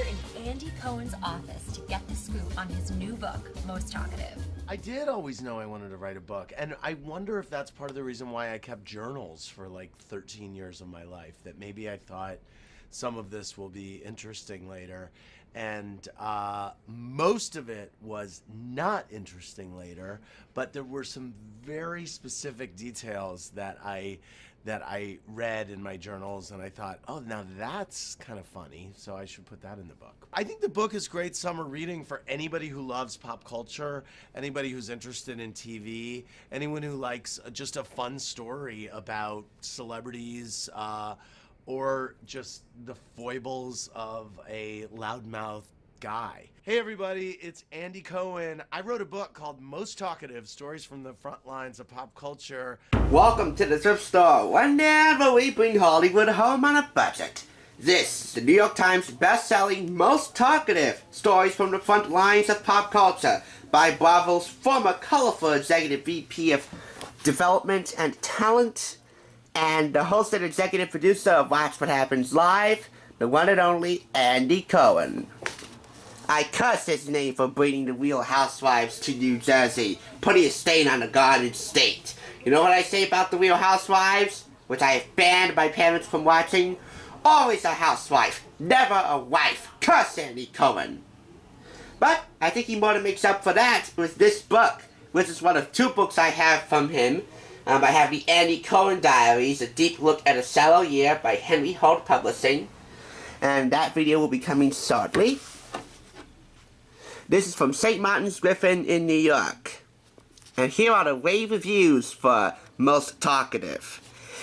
here in Andy Cohen's office to get the scoop on his new book, Most Talkative. I did always know I wanted to write a book, and I wonder if that's part of the reason why I kept journals for like 13 years of my life, that maybe I thought some of this will be interesting later. And most of it was not interesting later, but there were some very specific details that I read in my journals, and I thought, oh, now that's kind of funny, so I should put that in the book. I think the book is great summer reading for anybody who loves pop culture, anybody who's interested in TV, anyone who likes just a fun story about celebrities, or just the foibles of a loudmouth guy. Hey everybody, it's Andy Cohen. I wrote a book called Most Talkative, Stories from the Front Lines of Pop Culture. Welcome to the Thrift Store, one day where we bring Hollywood home on a budget. This is the New York Times best-selling Most Talkative, Stories from the Front Lines of Pop Culture by Bravo's former colorful executive VP of Development and Talent, and the host and executive producer of Watch What Happens Live, the one and only Andy Cohen. I cuss his name for bringing the Real Housewives to New Jersey, putting a stain on the Garden State. You know what I say about the Real Housewives, which I have banned my parents from watching? Always a housewife, never a wife. Cuss Andy Cohen. But I think he more than makes up for that with this book, which is one of two books I have from him. I have the Andy Cohen Diaries, a deep look at a shallow year by Henry Holt Publishing. And that video will be coming shortly. This is from St. Martin's Griffin in New York. And here are the rave reviews for Most Talkative.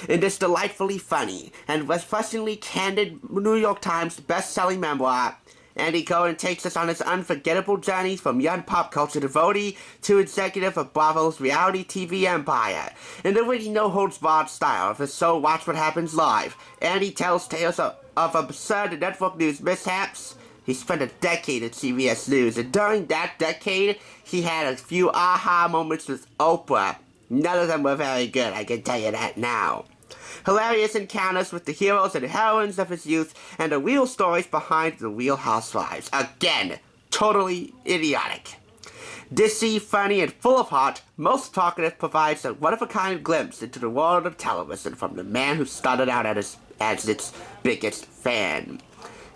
In this delightfully funny and refreshingly candid New York Times best-selling memoir, Andy Cohen takes us on his unforgettable journey from young pop culture devotee to executive of Bravo's reality TV empire. In the really no-holds-barred style of his show Watch What Happens Live, Andy tells tales of absurd network news mishaps. He spent a decade at CBS News, and during that decade, he had a few aha moments with Oprah. None of them were very good, I can tell you that now. Hilarious encounters with the heroes and heroines of his youth, and the real stories behind the Real Housewives. Again, totally idiotic. Dizzy, funny, and full of heart, Most Talkative provides a one-of-a-kind glimpse into the world of television from the man who started out as its biggest fan.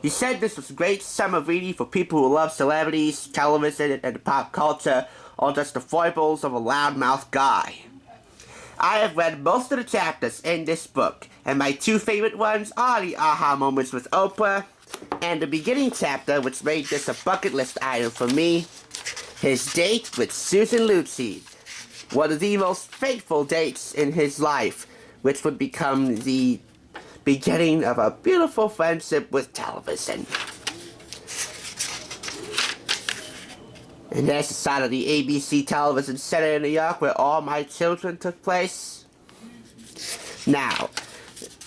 He said this was great summer reading for people who love celebrities, television, and pop culture, or just the foibles of a loudmouth guy. I have read most of the chapters in this book, and my two favorite ones are the aha moments with Oprah, and the beginning chapter, which made this a bucket list item for me, his date with Susan Lucci, one of the most fateful dates in his life, which would become the beginning of a beautiful friendship with television. And there's the side of the ABC Television Center in New York where all my children took place. Now,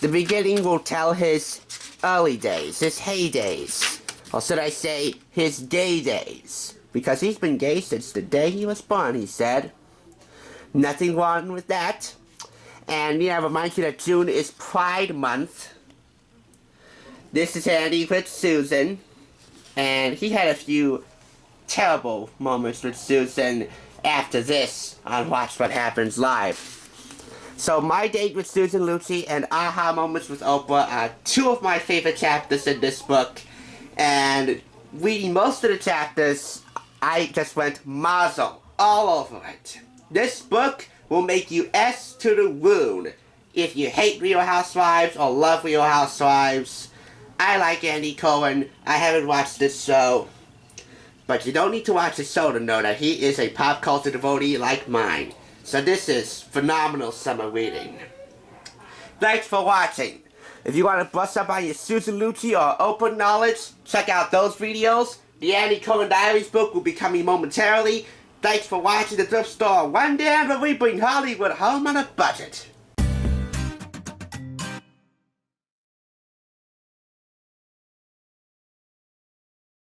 the beginning will tell his early days, his heydays, or should I say, his gay days, because he's been gay since the day he was born, he said. Nothing wrong with that. And I remind you that June is Pride Month. This is Andy with Susan, and he had a few terrible moments with Susan after this on Watch What Happens Live. So my date with Susan Lucci and aha moments with Oprah are two of my favorite chapters in this book, and reading most of the chapters, I just went Mazel all over it. This book will make you S to the wound if you hate Real Housewives or love Real Housewives. I like Andy Cohen. I haven't watched this show, but you don't need to watch the show to know that he is a pop culture devotee like mine. So this is phenomenal summer reading. Thanks for watching. If you want to brush up on your Susan Lucci or Oprah knowledge, check out those videos. The Andy Cohen Diaries book will be coming momentarily. Thanks for watching the Thrift Store, one day where we bring Hollywood home on a budget.